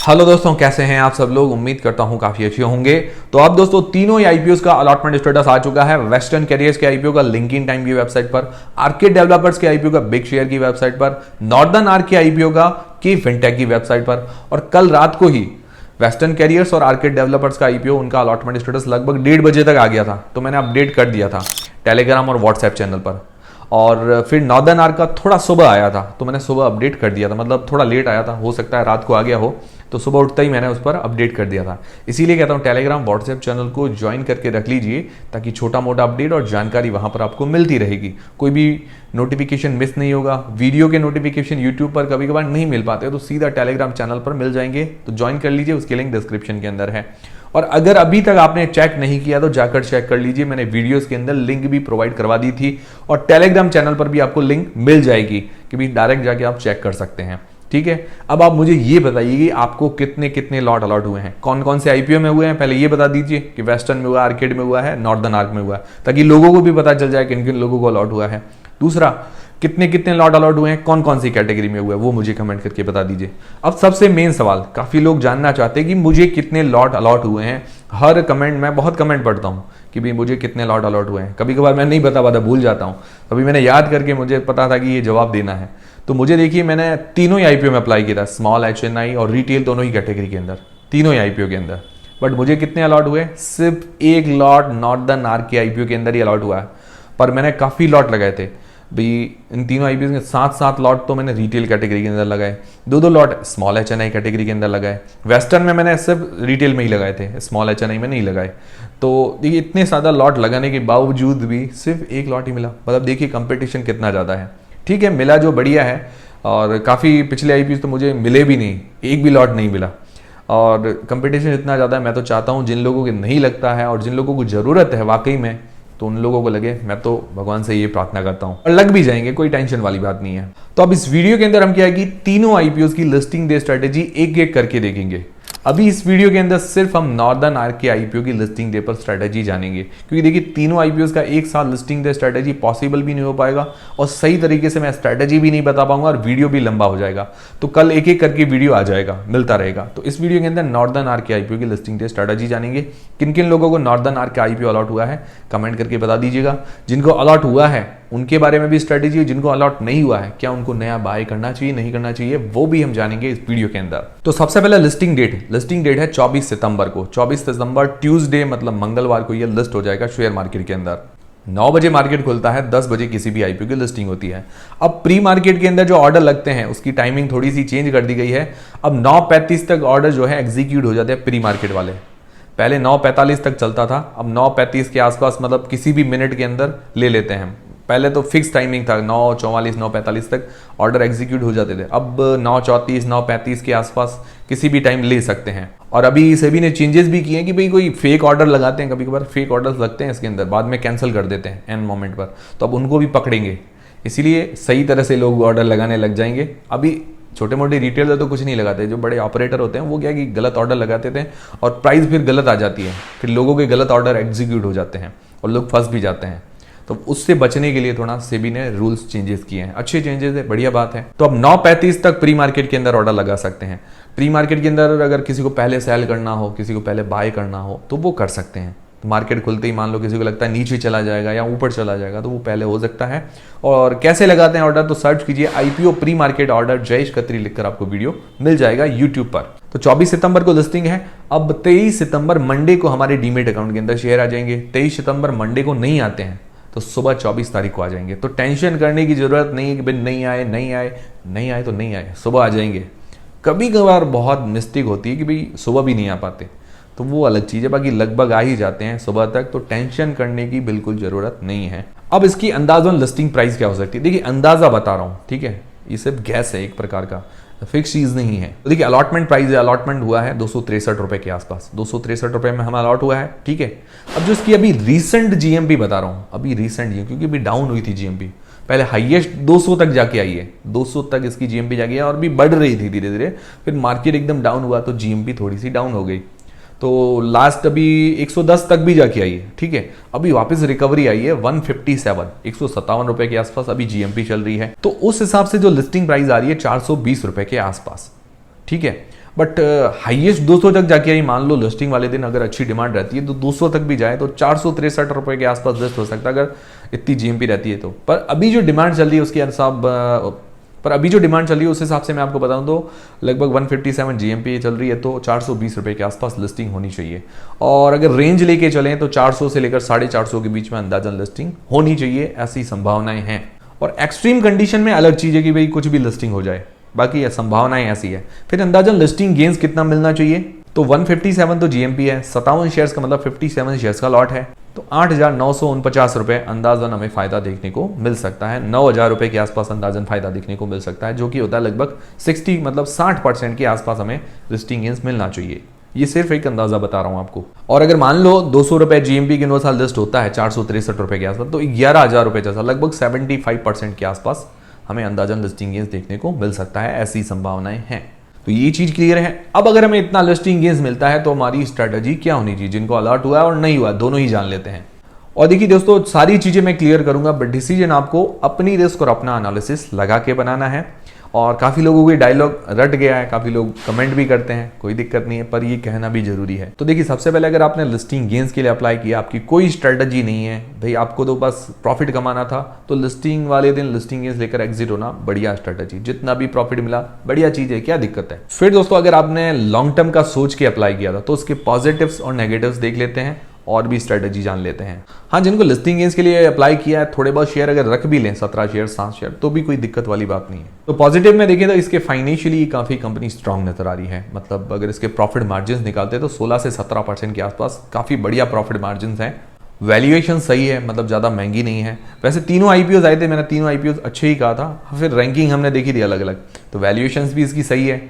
Hello दोस्तों, कैसे हैं आप सब लोग। उम्मीद करता हूं काफी अच्छे होंगे। तो अब दोस्तों तीनों ही आईपीओ का अलॉटमेंट स्टेटस आ चुका है। वेस्टर्न कैरियर्स के आईपीओ का लिंकिन टाइम की वेबसाइट पर, आर्किड डेवलपर्स के आईपीओ का बिग शेयर की वेबसाइट पर, नॉर्दर्न आर्क के आईपीओ का की फिनटेक की वेबसाइट पर, और कल रात को ही वेस्टर्न कैरियर्स और आर्किड डेवलपर्स का आईपीओ उनका अलॉटमेंट स्टेटस लगभग 1:30 बजे तक आ गया था। तो मैंने अपडेट कर दिया था टेलीग्राम और व्हाट्सएप चैनल पर। और फिर नॉर्दर्न आर्क का थोड़ा सुबह आया था, तो मैंने सुबह अपडेट कर दिया था। मतलब थोड़ा लेट आया था, हो सकता है रात को आ गया हो, तो सुबह उठते ही मैंने उस पर अपडेट कर दिया था। इसीलिए कहता हूँ टेलीग्राम व्हाट्सएप चैनल को ज्वाइन करके रख लीजिए, ताकि छोटा मोटा अपडेट और जानकारी वहाँ पर आपको मिलती रहेगी। कोई भी नोटिफिकेशन मिस नहीं होगा। वीडियो के नोटिफिकेशन यूट्यूब पर कभी कभार नहीं मिल पाते, तो सीधा टेलीग्राम चैनल पर मिल जाएंगे। तो ज्वाइन कर लीजिए, उसकी लिंक डिस्क्रिप्शन के अंदर है। और अगर अभी तक आपने चेक नहीं किया तो जाकर चेक कर लीजिए, मैंने वीडियोस के अंदर लिंक भी प्रोवाइड करवा दी थी, और टेलीग्राम चैनल पर भी आपको लिंक मिल जाएगी कि भी डायरेक्ट जाके आप चेक कर सकते हैं। ठीक है, अब आप मुझे ये बताइए कि आपको कितने कितने लॉट अलॉट हुए हैं, कौन कौन से आईपीओ में हुए हैं। पहले ये बता दीजिए कि वेस्टर्न में हुआ, आर्किड में हुआ है, नॉर्दर्न आर्क में हुआ है, ताकि लोगों को भी पता चल जाए किन किन लोगों को अलॉट हुआ है। दूसरा, कितने कितने लॉट अलॉट हुए हैं, कौन कौन सी कैटेगरी में हुआ है, वो मुझे कमेंट करके बता दीजिए। अब सबसे मेन सवाल, काफ़ी लोग जानना चाहते हैं कि मुझे कितने लॉट अलॉट हुए हैं। हर कमेंट, मैं बहुत कमेंट पढ़ता हूँ कि भाई मुझे कितने लॉट अलॉट हुए हैं। कभी कभार मैं नहीं बता पाता, भूल जाता हूँ। अभी मैंने याद करके मुझे पता था कि ये जवाब देना है। तो मुझे देखिए, मैंने तीनों ही आईपीओ में अप्लाई किया था, स्मॉल, HNI और रिटेल, दोनों ही कैटेगरी के अंदर, तीनों ही आईपीओ के अंदर। बट मुझे कितने अलॉट हुए, सिर्फ एक लॉट नॉर्दर्न आर्क के आईपीओ के अंदर ही अलॉट हुआ है। पर मैंने काफ़ी लॉट लगाए थे भाई, इन तीनों आईपीओ के 7-7 लॉट तो मैंने रिटेल कैटेगरी के अंदर लगाए, 2-2 लॉट स्मॉल HNI कैटेगरी के अंदर लगाए। वेस्टर्न में मैंने सिर्फ रिटेल में ही लगाए थे, स्मॉल HNI में नहीं लगाए। तो देखिए, इतने ज़्यादा लॉट लगाने के बावजूद भी सिर्फ एक लॉट ही मिला। मतलब देखिए कंपटीशन कितना ज़्यादा है। ठीक है, मिला जो बढ़िया है। और काफ़ी पिछले आईपीओ तो मुझे मिले भी नहीं, एक भी लॉट नहीं मिला। और कंपटीशन इतना ज़्यादा है, मैं तो चाहता हूँ जिन लोगों के नहीं लगता है और जिन लोगों को ज़रूरत है वाकई में, तो उन लोगों को लगे। मैं तो भगवान से ये प्रार्थना करता हूं, और लग भी जाएंगे, कोई टेंशन वाली बात नहीं है। तो अब इस वीडियो के अंदर हम क्या है कि तीनों आईपीओ की लिस्टिंग डे स्ट्रेटेजी एक एक करके देखेंगे। अभी इस वीडियो के अंदर सिर्फ हम नॉर्दर्न आर्क के आईपीओ की लिस्टिंग डे पर स्ट्रेटेजी जानेंगे, क्योंकि देखिए तीनों आईपीओ का एक साथ लिस्टिंग डे स्ट्रेटेजी पॉसिबल भी नहीं हो पाएगा, और सही तरीके से मैं स्ट्रेटेजी भी नहीं बता पाऊंगा, और वीडियो भी लंबा हो जाएगा। तो कल एक एक करके वीडियो आ जाएगा, मिलता रहेगा। तो इस वीडियो के अंदर नॉर्दर्न आर्क के आईपीओ की लिस्टिंग डे स्ट्रेटेजी जानेंगे। किन किन लोगों को नॉर्दर्न आर्क का आईपीओ अलॉट हुआ है, कमेंट करके बता दीजिएगा। जिनको अलॉट हुआ है उनके बारे में भी स्ट्रेटेजी, जिनको अलॉट नहीं हुआ है क्या उनको नया बाय करना चाहिए, नहीं करना चाहिए, वो भी हम जानेंगे इस वीडियो के अंदर। तो सबसे पहले लिस्टिंग डेट है 24 सितंबर को। 24 सितंबर ट्यूसडे, मतलब मंगलवार को ये लिस्ट हो जाएगा शेयर मार्केट के अंदर। 9 बजे मार्केट खुलता है, 10 बजे किसी भी आईपीओ की लिस्टिंग होती है। अब प्री मार्केट के अंदर जो ऑर्डर लगते हैं उसकी टाइमिंग थोड़ी सी चेंज कर दी गई है। अब 9:35 तक ऑर्डर जो है एग्जीक्यूट हो जाते हैं प्री मार्केट वाले। पहले 9:45 तक चलता था, अब 9:35 के आसपास, मतलब किसी भी मिनट के अंदर ले लेते हैं। पहले तो फिक्स टाइमिंग था, 9:44, 9:45 तक ऑर्डर एग्जीक्यूट हो जाते थे। अब 9:34, 9:35 के आसपास किसी भी टाइम ले सकते हैं। और अभी सेबी ने चेंजेस भी किए हैं कि भाई कोई फेक ऑर्डर लगाते हैं, कभी कभार फेक ऑर्डर्स लगते हैं इसके अंदर, बाद में कैंसिल कर देते हैं एंड मोमेंट पर, तो अब उनको भी पकड़ेंगे। इसीलिए सही तरह से लोग ऑर्डर लगाने लग जाएंगे। अभी छोटे मोटे रिटेलर तो कुछ नहीं लगाते, जो बड़े ऑपरेटर होते हैं वो क्या कि गलत ऑर्डर लगाते थे, और प्राइस फिर गलत आ जाती है, फिर लोगों के गलत ऑर्डर एग्जीक्यूट हो जाते हैं और लोग फंस भी जाते हैं। तो उससे बचने के लिए थोड़ा सेबी ने रूल्स चेंजेस किए हैं। अच्छे चेंजेस है, बढ़िया बात है। तो अब 9:35 तक प्री मार्केट के अंदर ऑर्डर लगा सकते हैं। प्री मार्केट के अंदर अगर किसी को पहले सेल करना हो, किसी को पहले बाय करना हो, तो वो कर सकते हैं। तो मार्केट खुलते ही मान लो किसी को लगता है नीचे चला जाएगा या ऊपर चला जाएगा, तो वो पहले हो सकता है। और कैसे लगाते हैं ऑर्डर, तो सर्च कीजिए IPO pre market order Jayesh Khatri लिखकर आपको वीडियो मिल जाएगा यूट्यूब पर। तो 24 सितंबर को लिस्टिंग है। अब 23 सितंबर मंडे को हमारे डीमेट अकाउंट के अंदर शेयर आ जाएंगे। 23 सितंबर मंडे को नहीं आते हैं तो सुबह 24 तारीख को आ जाएंगे। तो टेंशन करने की जरूरत नहीं है कि भाई नहीं आए तो नहीं आए, सुबह आ जाएंगे। कभी कभार बहुत मिस्टेक होती है कि भाई सुबह भी नहीं आ पाते, तो वो अलग चीज़ है, बाकी लगभग आ ही जाते हैं सुबह तक। तो टेंशन करने की बिल्कुल ज़रूरत नहीं है। अब इसकी अंदाज़न लिस्टिंग प्राइस क्या हो सकती है, देखिए अंदाज़ा बता रहा हूँ, ठीक है, ये सिर्फ गैस है एक प्रकार का, फिक्स चीज़ नहीं है। तो देखिए अलॉटमेंट प्राइस है, अलॉटमेंट हुआ है 263 रुपये के आसपास, 263 रुपये में हमें अलॉट हुआ है, ठीक है। अब जो इसकी अभी रीसेंट जीएमपी बता रहा हूँ, अभी रीसेंट जीएमपी, क्योंकि अभी डाउन हुई थी जीएमपी, पहले हाईएस्ट 200 तक जाके आई है, 200 तक इसकी जीएमपी जाके है, और भी बढ़ रही थी धीरे धीरे। फिर मार्केट एकदम डाउन हुआ तो जीएमपी थोड़ी सी डाउन हो गई, तो लास्ट अभी 110 तक भी जाके आई है, ठीक है। अभी वापस रिकवरी आई है 157, 157 रुपए के आसपास अभी जीएमपी चल रही है। तो उस हिसाब से जो लिस्टिंग प्राइस आ रही है 420 रुपए के आसपास, ठीक है। बट हाईएस्ट 200 तक जाके आई, मान लो लिस्टिंग वाले दिन अगर अच्छी डिमांड रहती है तो 200 तक भी जाए तो 463 रुपए के आसपास लिस्ट हो सकता है अगर इतनी जीएमपी रहती है तो। पर अभी जो डिमांड चल रही है उसके उस हिसाब से मैं आपको बताऊं तो लगभग 157 जीएमपी चल रही है, तो 420 रुपए के आसपास लिस्टिंग होनी चाहिए। और अगर रेंज लेके चलें तो 400 से लेकर 450 के बीच में अंदाजन लिस्टिंग होनी चाहिए, ऐसी संभावनाएं हैं। और एक्सट्रीम कंडीशन में अलग चीज है कि भाई कुछ भी लिस्टिंग हो जाए, बाकी संभावनाएं ऐसी है। फिर अंदाजन लिस्टिंग गेन्स कितना मिलना चाहिए, तो 157 तो जीएमपी है, 57 शेयर्स का मतलब 57 शेयर्स का लॉट है, तो 8,949 रुपए अंदाजन हमें फायदा देखने को मिल सकता है। 9,000 रुपए के आसपास अंदाजन फायदा देखने को मिल सकता है, जो कि होता है लगभग 60% के आसपास हमें लिस्टिंग गेन्स मिलना चाहिए। ये सिर्फ एक अंदाजा बता रहा हूं आपको। और अगर मान लो 200 रुपए जीएमपी के अनुसार लिस्ट होता है 463 रुपए के आसपास, तो 11,000 रुपए जैसा लगभग 75% के आसपास हमें अंदाजन लिस्टिंग गेन्स देखने को मिल सकता है, ऐसी संभावनाएं हैं। तो ये चीज क्लियर है। अब अगर हमें इतना लिस्टिंग गेन्स मिलता है तो हमारी स्ट्रेटजी क्या होनी चाहिए, जिनको अलर्ट हुआ है और नहीं हुआ है दोनों ही जान लेते हैं। और देखिए दोस्तों, सारी चीजें मैं क्लियर करूंगा, बट डिसीजन आपको अपनी रिस्क और अपना एनालिसिस लगा के बनाना है। और काफी लोगों को डायलॉग रट गया है, काफी लोग कमेंट भी करते हैं, कोई दिक्कत नहीं है, पर ये कहना भी जरूरी है। तो देखिए, सबसे पहले अगर आपने लिस्टिंग गेन्स के लिए अप्लाई किया, आपकी कोई स्ट्रेटजी नहीं है भाई, आपको तो बस प्रॉफिट कमाना था, तो लिस्टिंग वाले दिन लिस्टिंग गेन्स लेकर एग्जिट होना बढ़िया स्ट्रेटजी, जितना भी प्रॉफिट मिला बढ़िया चीज है, क्या दिक्कत है। फिर दोस्तों, अगर आपने लॉन्ग टर्म का सोच के अप्लाई किया था तो उसके पॉजिटिव्स और नेगेटिव्स देख लेते हैं और भी स्ट्रेटजी जान लेते हैं। हाँ, जिनको लिस्टिंग गेन्स के लिए अप्लाई किया है, थोड़े बहुत शेयर अगर रख भी लें, 17 शेयर 7 शेयर, तो भी कोई दिक्कत वाली बात नहीं है। तो पॉजिटिव में देखें तो इसके फाइनेंशियली काफी कंपनी स्ट्रांग नजर आ रही है। मतलब अगर इसके प्रॉफिट मार्जिन निकालते हैं तो 16 से 17% के आसपास काफी बढ़िया प्रॉफिट मार्जिन है। वैल्यूएशन सही है, मतलब ज्यादा महंगी नहीं है। वैसे तीनों आईपीओ आए थे, मैंने तीनों आईपीओ अच्छे ही कहा था, फिर रैंकिंग हमने देखी थी अलग अलग, तो वैल्यूएशन भी इसकी सही है।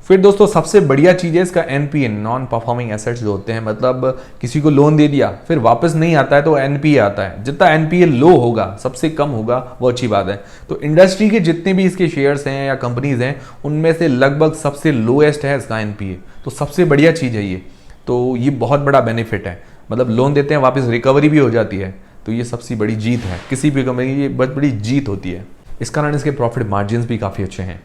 फिर दोस्तों, सबसे बढ़िया चीज है इसका एनपीए, नॉन परफॉर्मिंग एसेट्स जो होते हैं, मतलब किसी को लोन दे दिया फिर वापस नहीं आता है तो एनपीए आता है। जितना एनपीए लो होगा, सबसे कम होगा, वो अच्छी बात है। तो इंडस्ट्री के जितने भी इसके शेयर्स हैं या कंपनीज हैं, उनमें से लगभग सबसे लोएस्ट है इसका एनपीए, तो सबसे बढ़िया चीज है ये। तो ये बहुत बड़ा बेनिफिट है, मतलब लोन देते हैं वापस रिकवरी भी हो जाती है, तो ये सबसे बड़ी जीत है किसी भी कंपनी की, बहुत बड़ी जीत होती है। इस कारण इसके प्रॉफिट मार्जिन भी काफी अच्छे हैं।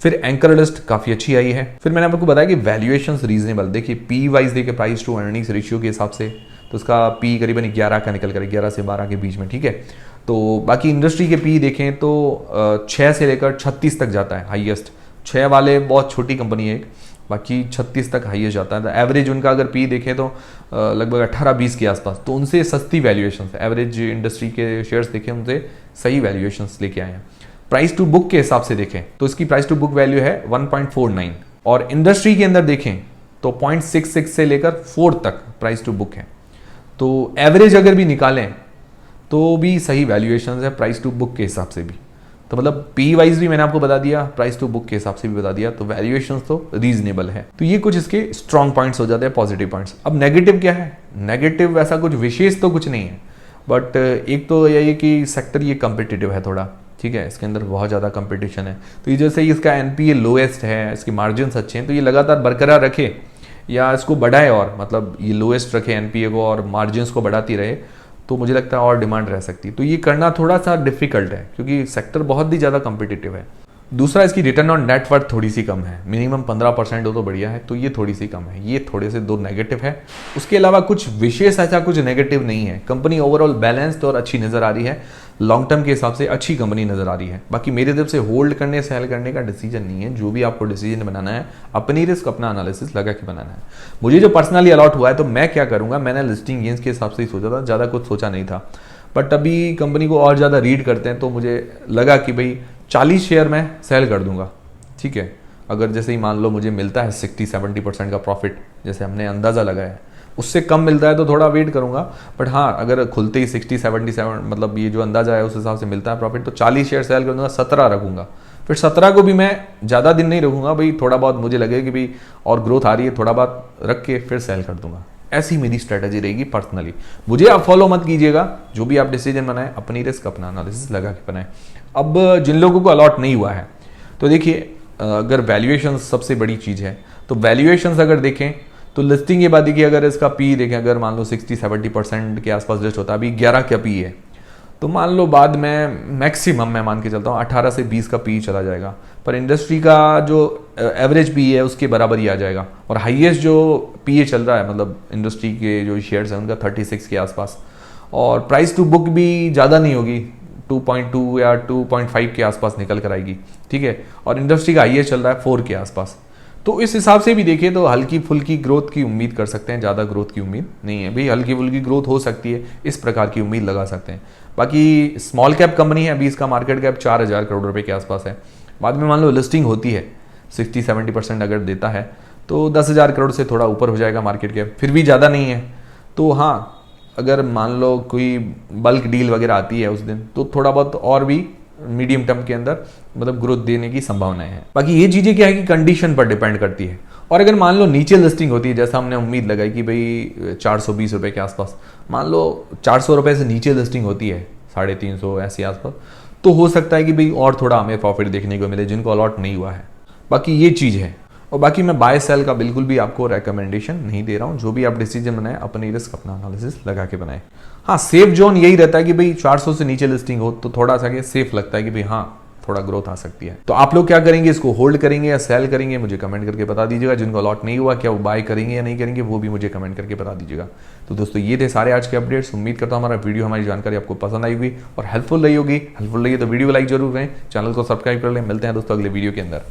फिर एंकर लिस्ट काफी अच्छी आई है। फिर मैंने आपको बताया कि वैल्यूएशंस रीजनेबल, देखिए पी वाइज देखिए, प्राइस टू अर्निंग्स रेशियो के हिसाब से, तो उसका पी करीबन 11 का निकल कर 11 से 12 के बीच में, ठीक है। तो बाकी इंडस्ट्री के पी देखें तो 6 से लेकर 36 तक जाता है हाईएस्ट। 6 वाले बहुत छोटी कंपनी है, बाकी 36 तक हाईएस्ट जाता है। तो एवरेज उनका अगर पी देखें तो लगभग 18-20 के आसपास, तो उनसे सस्ती वैल्यूएशन है। एवरेज इंडस्ट्री के शेयर्स देखें, उनसे सही वैल्यूएशन लेके आए हैं। प्राइस टू बुक के हिसाब से देखें तो इसकी प्राइस टू बुक वैल्यू है 1.49, और इंडस्ट्री के अंदर देखें तो 0.66 से लेकर 4 तक प्राइस टू बुक है। तो एवरेज अगर भी निकालें तो भी सही वैल्यूएशन है प्राइस टू बुक के हिसाब से भी। तो मतलब पी वाइज भी मैंने आपको बता दिया, प्राइस टू बुक के हिसाब से भी बता दिया, तो वैल्यूएशन तो रीजनेबल है। तो ये कुछ इसके स्ट्रॉन्ग पॉइंट्स हो जाते हैं, पॉजिटिव पॉइंट्स। अब नेगेटिव क्या है, नेगेटिव ऐसा कुछ विशेष तो कुछ नहीं है, बट एक तो यही है कि सेक्टर ये कॉम्पिटिटिव है थोड़ा, ठीक है, इसके अंदर बहुत ज़्यादा कंपटीशन है। तो ये जैसे ही इसका एनपीए लोएस्ट है, इसके मार्जिन अच्छे हैं, तो ये लगातार बरकरार रखे या इसको बढ़ाए, और मतलब ये लोएस्ट रखे एनपीए को और मार्जिन को बढ़ाती रहे, तो मुझे लगता है और डिमांड रह सकती है। तो ये करना थोड़ा सा डिफिकल्ट है क्योंकि सेक्टर बहुत ही ज़्यादा कॉम्पिटिटिव है। दूसरा, इसकी रिटर्न ऑन नेट वर्थ थोड़ी सी कम है, मिनिमम 15% हो तो बढ़िया है, तो ये थोड़ी सी कम है। ये थोड़े से 2 नेगेटिव है। उसके अलावा कुछ विशेष ऐसा कुछ नेगेटिव नहीं है। कंपनी ओवरऑल बैलेंस्ड और अच्छी नजर आ रही है, लॉन्ग टर्म के हिसाब से अच्छी कंपनी नजर आ रही है। बाकी मेरी तरफ से होल्ड करने सेल करने का डिसीजन नहीं है, जो भी आपको डिसीजन बनाना है अपनी रिस्क अपना एनालिसिस लगा के बनाना है। मुझे जो पर्सनली अलॉट हुआ है तो मैं क्या करूंगा, मैंने लिस्टिंग गेन्स के हिसाब से ही सोचा था, ज़्यादा कुछ सोचा नहीं था। बट अभी कंपनी को और ज़्यादा रीड करते हैं तो मुझे लगा कि भाई 40 शेयर मैं सेल कर दूंगा, ठीक है। अगर जैसे ही मान लो मुझे मिलता है 60-70% का प्रॉफिट, जैसे हमने अंदाज़ा लगाया है, उससे कम मिलता है तो थोड़ा वेट करूंगा। बट हाँ, अगर खुलते ही 60-77 मतलब ये जो अंदाजा है उस हिसाब से मिलता है प्रॉफिट, तो 40 शेयर सेल कर दूंगा, 17 रखूंगा। फिर 17 को भी मैं ज़्यादा दिन नहीं रखूंगा भाई, थोड़ा बहुत मुझे लगे कि भाई और ग्रोथ आ रही है, थोड़ा बहुत रख के फिर सेल कर दूंगा। ऐसी मेरी स्ट्रेटजी रहेगी पर्सनली। मुझे आप फॉलो मत कीजिएगा, जो भी आप डिसीजन बनाए अपनी रिस्क अपना एनालिसिस लगा के बनाए। अब जिन लोगों को अलॉट नहीं हुआ है तो देखिए, अगर वैल्यूएशन सबसे बड़ी चीज़ है, तो वैल्यूएशन अगर देखें तो लिस्टिंग के बाद देखिए, अगर इसका पी देखें, अगर मान लो 60-70% के आसपास लिस्ट होता है, अभी 11 का पी है, तो मान लो बाद में मैक्सिमम मैं मान के चलता हूँ 18 से 20 का पी चला जाएगा, पर इंडस्ट्री का जो एवरेज पी है उसके बराबर ही आ जाएगा। और हाईएस्ट जो पी चल रहा है मतलब इंडस्ट्री के जो शेयर्स हैं उनका 36 के आसपास, और प्राइस टू बुक भी ज़्यादा नहीं होगी, 2.2 या 2.5 के आसपास निकल कर आएगी, ठीक है। और इंडस्ट्री का हाईएस्ट चल रहा है 4 के आसपास। तो इस हिसाब से भी देखिए तो हल्की फुल्की ग्रोथ की उम्मीद कर सकते हैं, ज़्यादा ग्रोथ की उम्मीद नहीं है भाई, हल्की फुल्की ग्रोथ हो सकती है, इस प्रकार की उम्मीद लगा सकते हैं। बाकी स्मॉल कैप कंपनी है, अभी इसका मार्केट कैप 4,000 करोड़ रुपए के आसपास है। बाद में मान लो लिस्टिंग होती है 60-70% अगर देता है तो 10,000 करोड़ से थोड़ा ऊपर हो जाएगा मार्केट कैप, फिर भी ज़्यादा नहीं है। तो हाँ, अगर मान लो कोई बल्क डील वगैरह आती है उस दिन तो थोड़ा बहुत और भी मीडियम टर्म के अंदर मतलब ग्रोथ देने की संभावनाएं हैं। बाकी ये चीज़ें क्या है कि कंडीशन पर डिपेंड करती है। और अगर मान लो नीचे लिस्टिंग होती है, जैसा हमने उम्मीद लगाई कि भाई 420 रुपये के आसपास, मान लो 400 रुपये से नीचे लिस्टिंग होती है 350 ऐसे आसपास, तो हो सकता है कि भाई और थोड़ा हमें प्रॉफिट देखने को मिले जिनको अलॉट नहीं हुआ है। बाकी ये चीज़ है। और बाकी मैं बाय सेल का बिल्कुल भी आपको रेकमेंडेशन नहीं दे रहा हूँ, जो भी आप डिसीजन बनाए अपनी रिस्क अपना एनालिसिस लगा के बनाए। हाँ, सेफ जोन यही रहता है कि भाई 400 से नीचे लिस्टिंग हो तो थोड़ा सा सेफ लगता है कि भाई हाँ थोड़ा ग्रोथ आ सकती है। तो आप लोग क्या करेंगे, इसको होल्ड करेंगे या सेल करेंगे, मुझे कमेंट करके बता दीजिएगा। जिनको अलॉट नहीं हुआ क्या वो बाय करेंगे या नहीं करेंगे वो भी मुझे कमेंट करके बता दीजिएगा। तो दोस्तों ये थे सारे आज के अपडेट्स। उम्मीद करता हूँ हमारा वीडियो, हमारी जानकारी आपको पसंद आई होगी और हेल्पफुल रही होगी। हेल्पफुल रही है तो वीडियो लाइक जरूर करें, चैनल को सब्सक्राइब कर लें। मिलते हैं दोस्तों अगले वीडियो के अंदर।